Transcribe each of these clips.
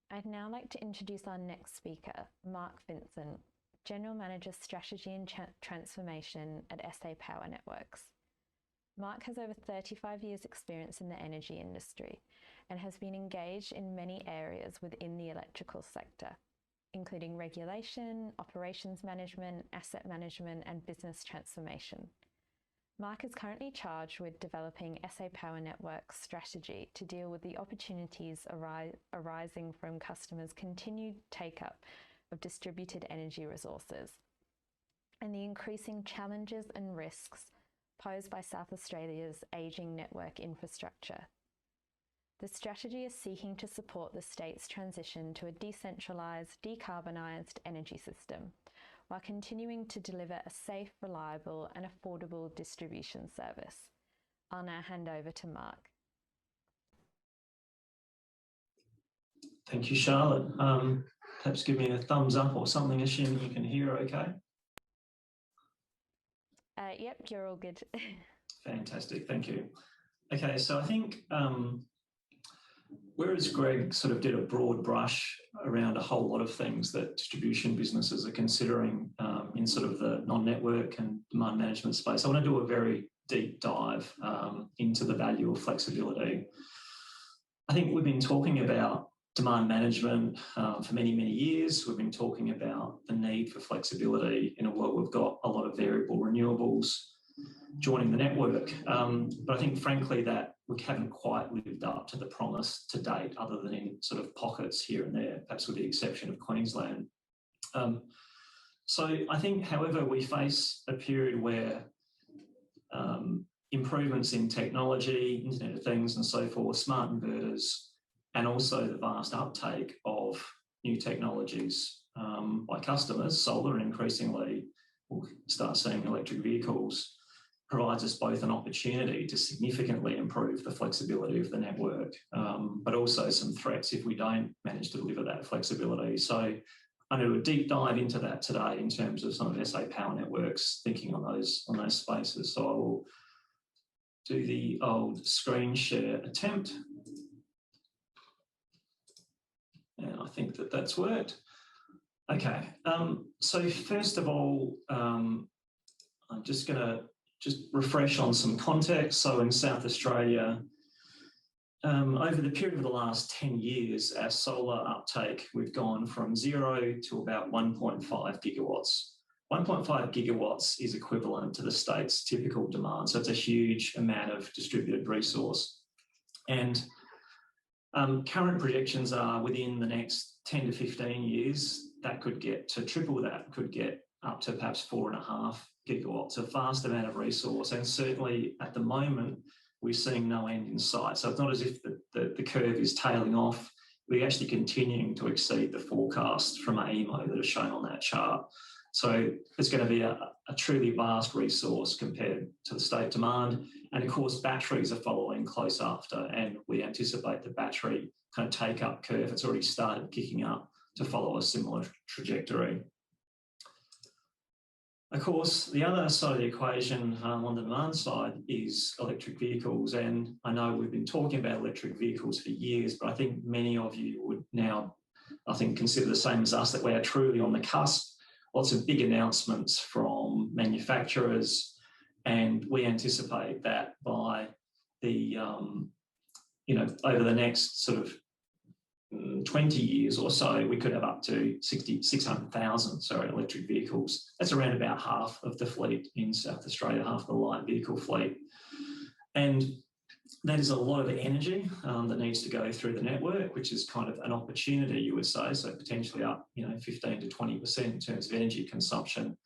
I'd now like to introduce our next speaker, Mark Vincent, General Manager Strategy and Transformation at SA Power Networks. Mark has over 35 years' experience in the energy industry and has been engaged in many areas within the electrical sector, including regulation, operations management, asset management, and business transformation. Mark is currently charged with developing SA Power Networks' strategy to deal with the opportunities arising from customers' continued take-up of distributed energy resources and the increasing challenges and risks posed by South Australia's ageing network infrastructure. The strategy is seeking to support the state's transition to a decentralised, decarbonised energy system, while continuing to deliver a safe, reliable and affordable distribution service. I'll now hand over to Mark. Thank you, Charlotte. Perhaps give me a thumbs up or something, assuming you can hear okay. Yep, you're all good. Fantastic, thank you. Okay, so I think whereas Greg sort of did a broad brush around a whole lot of things that distribution businesses are considering in sort of the non-network and demand management space, I want to do a very deep dive into the value of flexibility. I think we've been talking about demand management for many, many years. We've been talking about the need for flexibility in a world we've got a lot of variable renewables joining the network. But I think, frankly, that we haven't quite lived up to the promise to date, other than in sort of pockets here and there, perhaps with the exception of Queensland. So I think, however, we face a period where improvements in technology, Internet of Things and so forth, smart inverters, and also the vast uptake of new technologies by customers, solar, and increasingly we'll start seeing electric vehicles, provides us both an opportunity to significantly improve the flexibility of the network, but also some threats if we don't manage to deliver that flexibility. So I'm going to do a deep dive into that today in terms of some of SA Power Networks thinking on those spaces. So I will do the old screen share attempt. And I think that that's worked. Okay, so first of all, I'm just going to refresh on some context. So in South Australia, over the period of the last 10 years, our solar uptake, we've gone from 0 to about 1.5 gigawatts. 1.5 gigawatts is equivalent to the state's typical demand. So it's a huge amount of distributed resource. And current projections are within the next 10 to 15 years, that could get to triple that, could get up to perhaps 4.5 gigawatts, a vast amount of resource. And certainly at the moment, we're seeing no end in sight. So it's not as if the curve is tailing off. We're actually continuing to exceed the forecast from AEMO that is shown on that chart. So it's going to be a truly vast resource compared to the state demand. And of course, batteries are following close after, and we anticipate the battery kind of take-up curve, it's already started kicking up to follow a similar trajectory. Of course, the other side of the equation on the demand side is electric vehicles. And I know we've been talking about electric vehicles for years, but I think many of you would now, I think, consider the same as us, that we are truly on the cusp. Lots of big announcements from manufacturers, and we anticipate that by the, over the next sort of 20 years or so, we could have up to 600,000 electric vehicles. That's around about half of the fleet in South Australia, half of the light vehicle fleet. And that is a lot of energy that needs to go through the network, which is kind of an opportunity, you would say, so potentially up 15 to 20% in terms of energy consumption.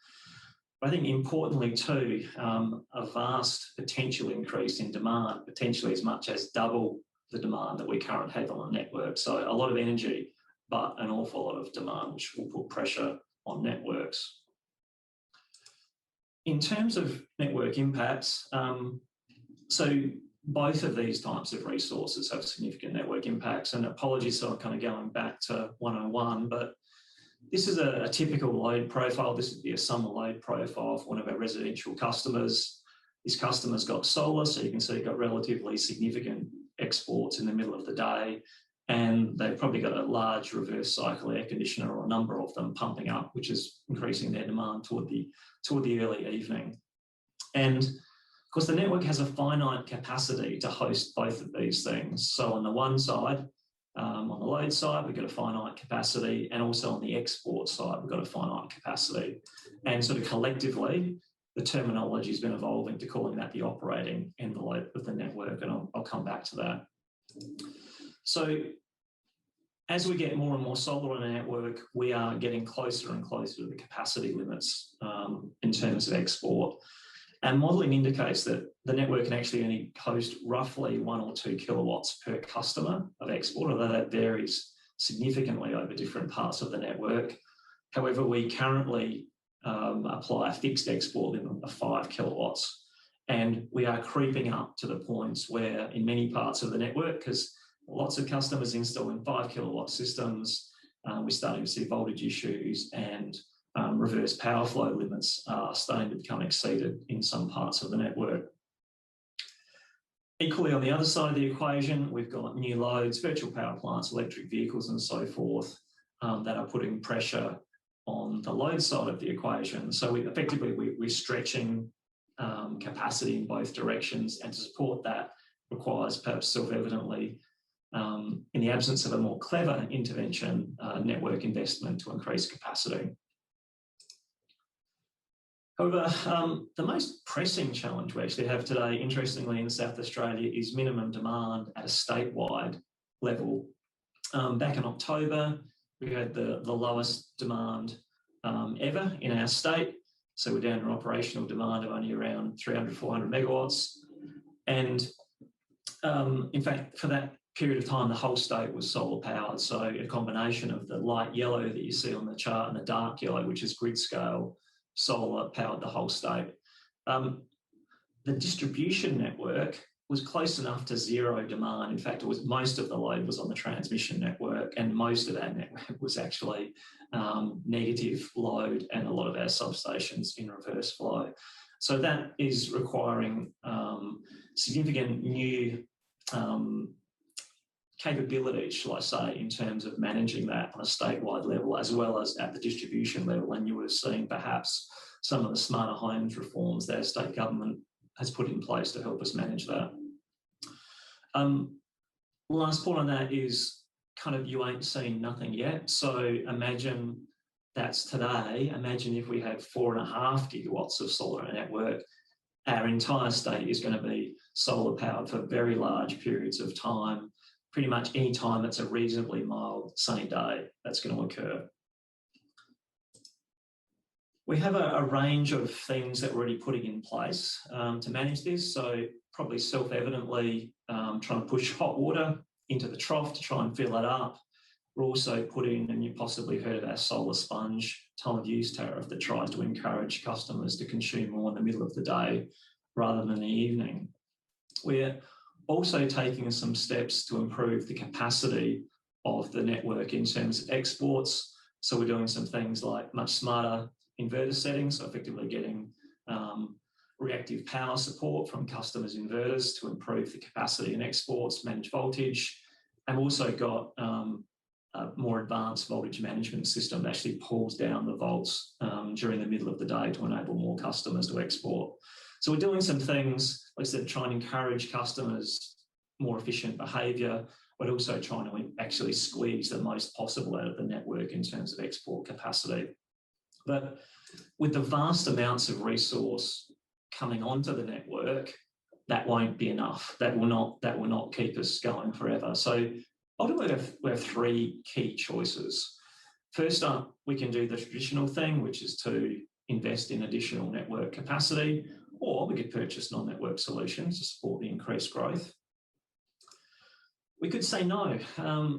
But I think importantly too, a vast potential increase in demand, potentially as much as double the demand that we currently have on the network. So a lot of energy, but an awful lot of demand, which will put pressure on networks. In terms of network impacts, so both of these types of resources have significant network impacts, and apologies for kind of going back to 101, but this is a typical load profile. This would be a summer load profile for one of our residential customers. This customer's got solar, so you can see got relatively significant exports in the middle of the day, and they've probably got a large reverse cycle air conditioner or a number of them pumping up, which is increasing their demand toward the early evening. And of course, the network has a finite capacity to host both of these things. So on the one side, on the load side, we've got a finite capacity, and also on the export side, we've got a finite capacity. And sort of collectively, the terminology has been evolving to calling that the operating envelope of the network, and I'll come back to that. So as we get more and more solar on the network, we are getting closer and closer to the capacity limits in terms of export. And modelling indicates that the network can actually only host roughly 1 or 2 kilowatts per customer of export, although that varies significantly over different parts of the network. However, we currently apply a fixed export limit of 5 kilowatts. And we are creeping up to the points where in many parts of the network, because lots of customers installing 5 kilowatt systems, we're starting to see voltage issues, and reverse power flow limits are starting to become exceeded in some parts of the network. Equally, on the other side of the equation, we've got new loads, virtual power plants, electric vehicles and so forth, that are putting pressure on the load side of the equation. So we're stretching capacity in both directions, and to support that requires, perhaps self-evidently, in the absence of a more clever intervention, network investment to increase capacity. However, the most pressing challenge we actually have today, interestingly, in South Australia, is minimum demand at a statewide level. Back in October, we had the lowest demand ever in our state. So we're down to operational demand of only around 300, 400 megawatts. And in fact, for that period of time, the whole state was solar powered. So a combination of the light yellow that you see on the chart and the dark yellow, which is grid scale, solar powered the whole state. The distribution network was close enough to zero demand. In fact, most of the load was on the transmission network, and most of that network was actually negative load, and a lot of our substations in reverse flow. So that is requiring significant new capabilities, shall I say, in terms of managing that on a statewide level, as well as at the distribution level. And you would have seen perhaps some of the smarter homes reforms that our state government has put in place to help us manage that. Last point on that is kind of, you ain't seen nothing yet. So imagine that's today. Imagine if we had 4.5 gigawatts of solar in our network. Our entire state is going to be solar powered for very large periods of time. Pretty much any time it's a reasonably mild sunny day, that's going to occur. We have a range of things that we're already putting in place to manage this. So probably self-evidently trying to push hot water into the trough to try and fill it up. We're also putting, and you possibly heard of our solar sponge time of use tariff that tries to encourage customers to consume more in the middle of the day rather than the evening. We're also taking some steps to improve the capacity of the network in terms of exports. So we're doing some things like much smarter inverter settings, so effectively getting reactive power support from customers' inverters to improve the capacity in exports, manage voltage, and also got a more advanced voltage management system that actually pulls down the volts during the middle of the day to enable more customers to export. So we're doing some things, like I said, trying to encourage customers' more efficient behaviour, but also trying to actually squeeze the most possible out of the network in terms of export capacity. But with the vast amounts of resource coming onto the network, that won't be enough. That will not keep us going forever. So ultimately, we have 3 key choices. First up, we can do the traditional thing, which is to invest in additional network capacity, or we could purchase non-network solutions to support the increased growth. We could say no.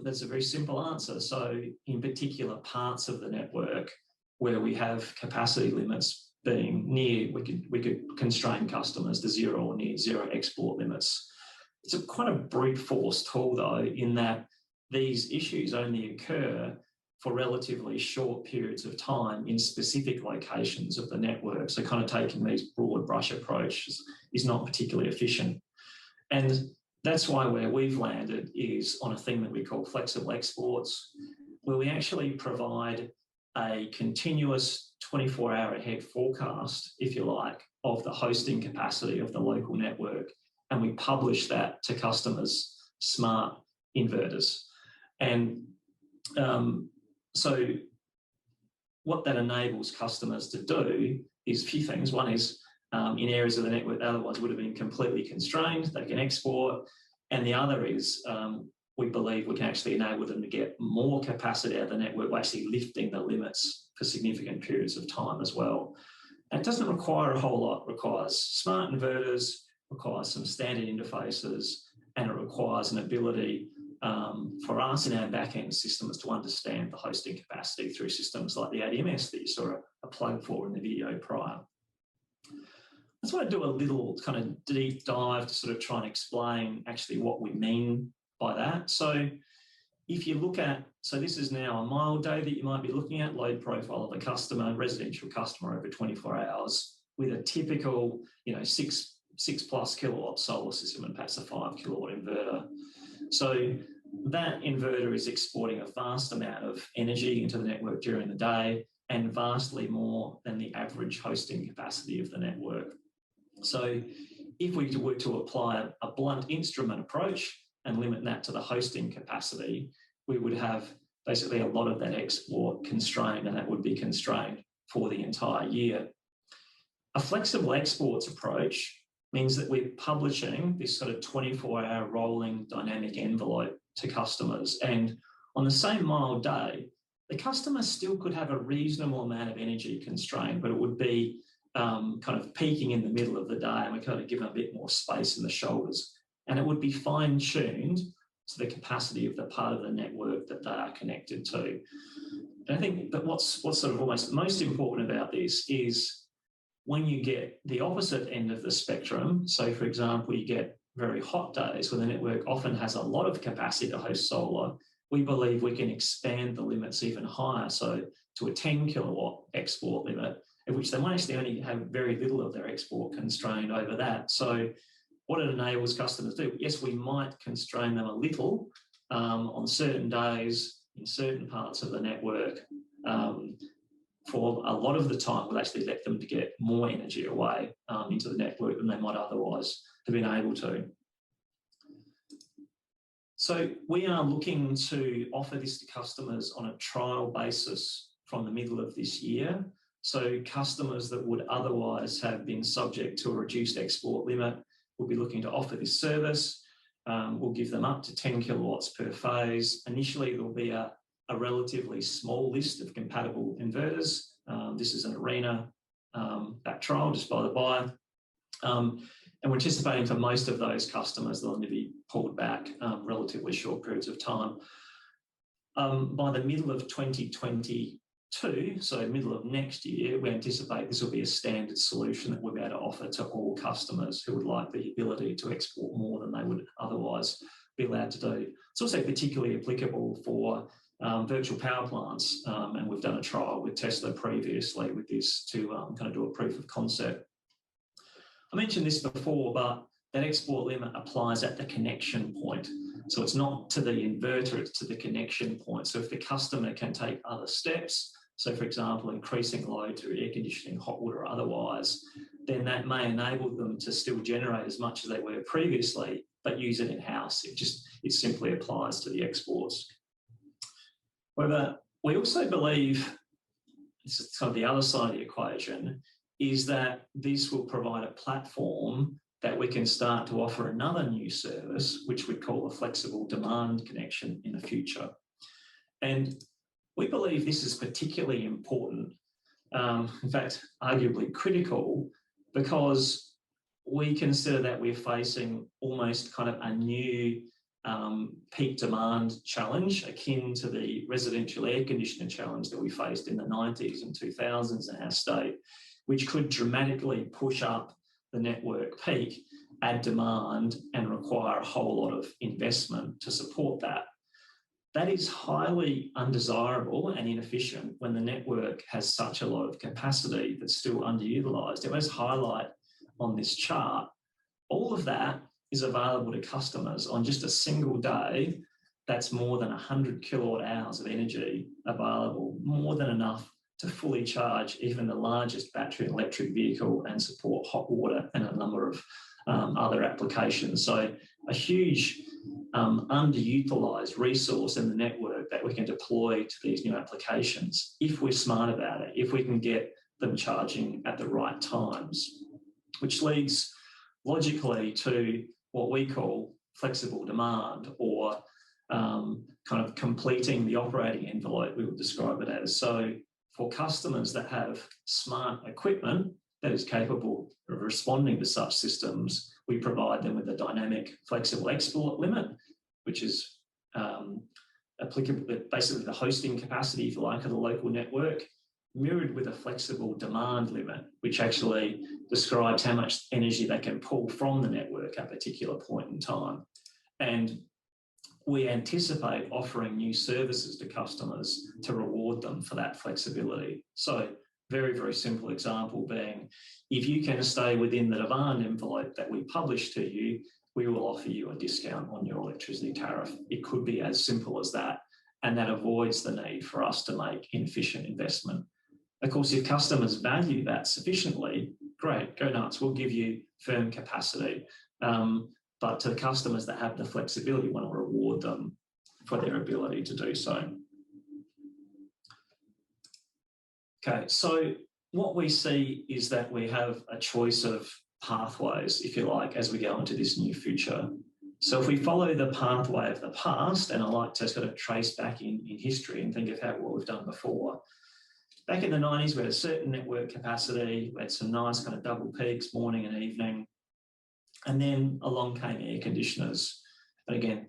That's a very simple answer. So in particular parts of the network where we have capacity limits being near, we could constrain customers to zero or near zero export limits. It's a quite a brute force tool though, in that these issues only occur for relatively short periods of time in specific locations of the network. So kind of taking these broad brush approaches is not particularly efficient. And that's why where we've landed is on a thing that we call flexible exports, where we actually provide a continuous 24-hour ahead forecast, if you like, of the hosting capacity of the local network. And we publish that to customers' smart inverters. And so what that enables customers to do is a few things. One is in areas of the network that otherwise would have been completely constrained, they can export. And the other is we believe we can actually enable them to get more capacity out of the network by actually lifting the limits for significant periods of time as well. And it doesn't require a whole lot. It requires smart inverters, requires some standard interfaces, and it requires an ability for us in our back-end systems to understand the hosting capacity through systems like the ADMS that you saw a plug for in the video prior. I just want to do a little kind of deep dive to sort of try and explain actually what we mean by that. So if you look at, so this is now a mild day that you might be looking at, load profile of a customer, residential customer over 24 hours with a typical, 6 plus kilowatt solar system and perhaps a 5 kilowatt inverter. So that inverter is exporting a vast amount of energy into the network during the day and vastly more than the average hosting capacity of the network. So if we were to apply a blunt instrument approach and limit that to the hosting capacity, we would have basically a lot of that export constrained, and that would be constrained for the entire year. A flexible exports approach means that we're publishing this sort of 24-hour rolling dynamic envelope to customers. And on the same mild day, the customer still could have a reasonable amount of energy constrained, but it would be kind of peaking in the middle of the day, and we kind of give them a bit more space in the shoulders. And it would be fine-tuned to the capacity of the part of the network that they are connected to. And I think that what's sort of almost most important about this is when you get the opposite end of the spectrum, so for example, you get very hot days where the network often has a lot of capacity to host solar, we believe we can expand the limits even higher, so to a 10 kilowatt export limit, at which they might actually only have very little of their export constrained over that. So what it enables customers to do, yes, we might constrain them a little on certain days in certain parts of the network. For a lot of the time, we'll actually let them to get more energy away into the network than they might otherwise have been able to. So we are looking to offer this to customers on a trial basis from the middle of this year. So customers that would otherwise have been subject to a reduced export limit will be looking to offer this service. We'll give them up to 10 kilowatts per phase. Initially, there will be a relatively small list of compatible inverters. This is an arena back trial, just by the by. And we're anticipating for most of those customers, they'll only be pulled back relatively short periods of time. By the middle of 2022, so middle of next year, we anticipate this will be a standard solution that we'll be able to offer to all customers who would like the ability to export more than they would otherwise be allowed to do. It's also particularly applicable for virtual power plants, and we've done a trial with Tesla previously with this to kind of do a proof of concept. I mentioned this before, but that export limit applies at the connection point. So it's not to the inverter, it's to the connection point. So if the customer can take other steps, so for example, increasing load through air conditioning, hot water or otherwise, then that may enable them to still generate as much as they were previously, but use it in-house. It simply applies to the exports. However, we also believe, this is kind of the other side of the equation, is that this will provide a platform that we can start to offer another new service, which we call a flexible demand connection in the future. And we believe this is particularly important, in fact, arguably critical, because we consider that we're facing almost kind of a new peak demand challenge akin to the residential air conditioner challenge that we faced in the 90s and 2000s in our state, which could dramatically push up the network peak, add demand, and require a whole lot of investment to support that. That is highly undesirable and inefficient when the network has such a lot of capacity that's still underutilised. It was highlight on this chart. All of that is available to customers on just a single day, that's more than 100 kilowatt hours of energy available, more than enough to fully charge even the largest battery electric vehicle and support hot water and a number of other applications. So a huge underutilised resource in the network that we can deploy to these new applications if we're smart about it, if we can get them charging at the right times, which leads logically to what we call flexible demand, or kind of completing the operating envelope, we would describe it as. So for customers that have smart equipment that is capable of responding to such systems, we provide them with a dynamic flexible export limit, which is applicable, basically the hosting capacity, if you like, of the local network, mirrored with a flexible demand limit, which actually describes how much energy they can pull from the network at a particular point in time. And we anticipate offering new services to customers to reward them for that flexibility. So very, very simple example being, if you can stay within the demand envelope that we publish to you, we will offer you a discount on your electricity tariff. It could be as simple as that. And that avoids the need for us to make inefficient investment. Of course, if customers value that sufficiently, great, go nuts, we'll give you firm capacity. But to the customers that have the flexibility, we want to reward them for their ability to do so. Okay, so what we see is that we have a choice of pathways, if you like, as we go into this new future. So if we follow the pathway of the past, and I like to sort of trace back in history and think of what we've done before. Back in the 90s, we had a certain network capacity, we had some nice kind of double peaks, morning and evening. And then along came air conditioners. But again,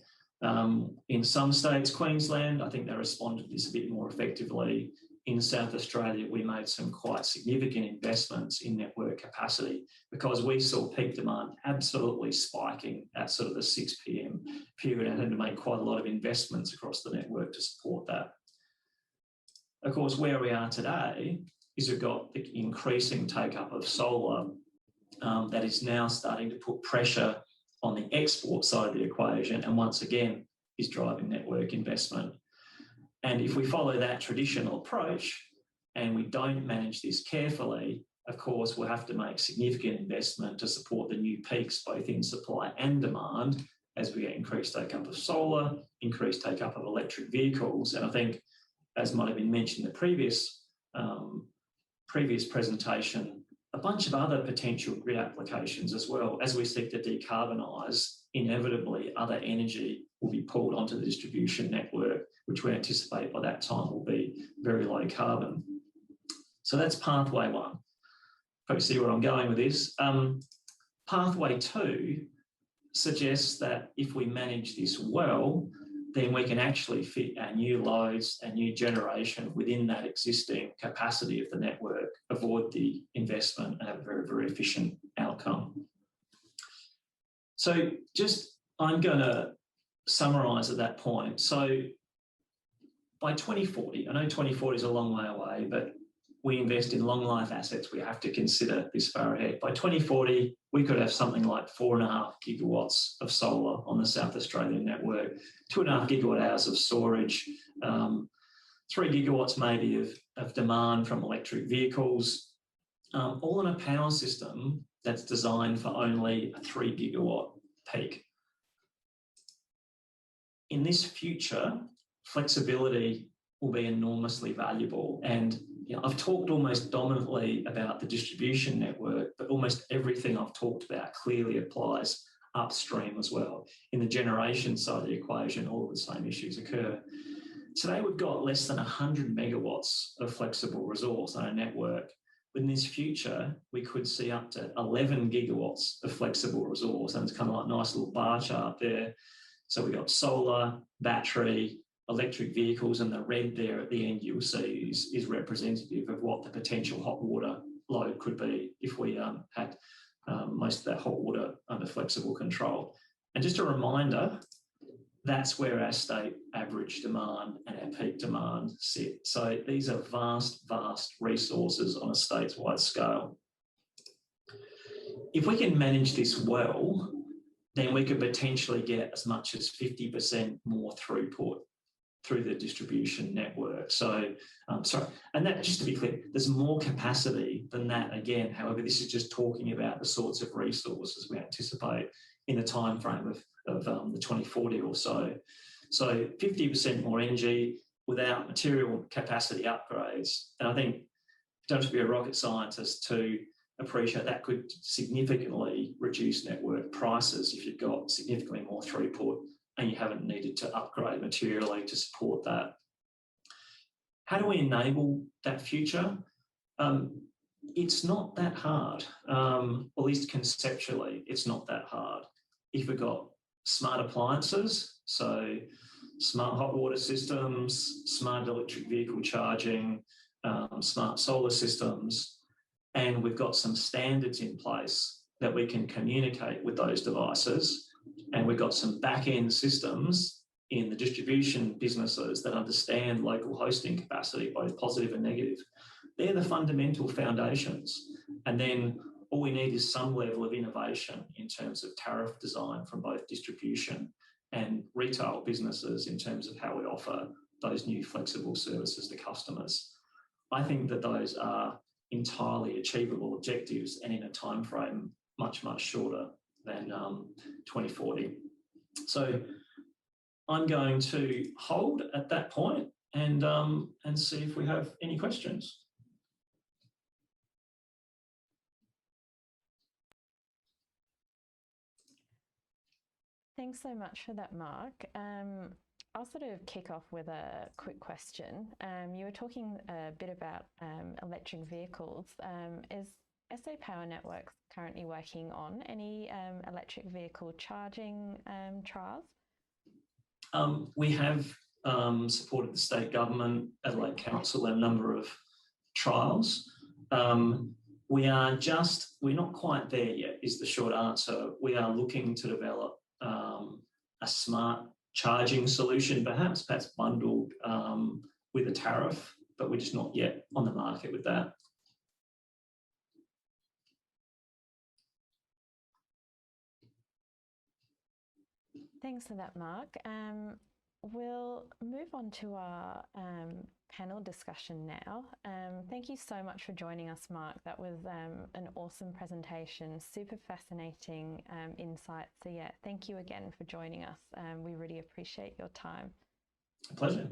in some states, Queensland, I think they responded to this a bit more effectively. In South Australia, we made some quite significant investments in network capacity because we saw peak demand absolutely spiking at sort of the 6 p.m. period, and had to make quite a lot of investments across the network to support that. Of course, where we are today is we've got the increasing take-up of solar that is now starting to put pressure on the export side of the equation, and once again is driving network investment. And if we follow that traditional approach and we don't manage this carefully, of course, we'll have to make significant investment to support the new peaks, both in supply and demand, as we get increased take-up of solar, increased take-up of electric vehicles. And I think, as might have been mentioned in the previous presentation, a bunch of other potential grid applications as well. As we seek to decarbonise, inevitably other energy will be pulled onto the distribution network, which we anticipate by that time will be very low carbon. So that's pathway one. Probably see where I'm going with this. Pathway two suggests that if we manage this well, then we can actually fit our new loads and new generation within that existing capacity of the network, avoid the investment, and have a very, very efficient outcome. So I'm going to summarise at that point. So by 2040, I know 2040 is a long way away, but we invest in long life assets. We have to consider this far ahead. By 2040, we could have something like 4.5 gigawatts of solar on the South Australian network, 2.5 gigawatt hours of storage, 3 gigawatts maybe of demand from electric vehicles, all in a power system that's designed for only a 3 gigawatt peak. In this future, flexibility will be enormously valuable. And I've talked almost dominantly about the distribution network, but almost everything I've talked about clearly applies upstream as well. In the generation side of the equation, all of the same issues occur. Today, we've got less than 100 megawatts of flexible resource on our network. In this future, we could see up to 11 gigawatts of flexible resource, and it's kind of like a nice little bar chart there. So we've got solar, battery, electric vehicles, and the red there at the end you'll see is representative of what the potential hot water load could be if we had most of that hot water under flexible control. And just a reminder, that's where our state average demand and our peak demand sit. So these are vast, vast resources on a statewide scale. If we can manage this well, then we could potentially get as much as 50% more throughput through the distribution network. So, and that, just to be clear, there's more capacity than that again. However, this is just talking about the sorts of resources we anticipate in the time frame of the 2040 or so. So 50% more energy without material capacity upgrades. And I think you don't have to be a rocket scientist to appreciate that could significantly reduce network prices if you've got significantly more throughput and you haven't needed to upgrade materially to support that. How do we enable that future? It's not that hard, at least conceptually, it's not that hard. If we've got smart appliances, so smart hot water systems, smart electric vehicle charging, smart solar systems, and we've got some standards in place that we can communicate with those devices, and we've got some back-end systems in the distribution businesses that understand local hosting capacity, both positive and negative. They're the fundamental foundations. And then all we need is some level of innovation in terms of tariff design from both distribution and retail businesses in terms of how we offer those new flexible services to customers. I think that those are entirely achievable objectives and in a time frame much, much shorter than 2040. So I'm going to hold at that point and see if we have any questions. Thanks so much for that, Mark. I'll sort of kick off with a quick question. You were talking a bit about electric vehicles. Is SA Power Networks currently working on any electric vehicle charging trials? We have supported the state government, Adelaide Council, in a number of trials. We're not quite there yet, is the short answer. We are looking to develop a smart charging solution, perhaps bundled with a tariff, but we're just not yet on the market with that. Thanks for that, Mark. We'll move on to our panel discussion now. Thank you so much for joining us, Mark. That was an awesome presentation, super fascinating insights. So yeah, thank you again for joining us. We really appreciate your time. A pleasure.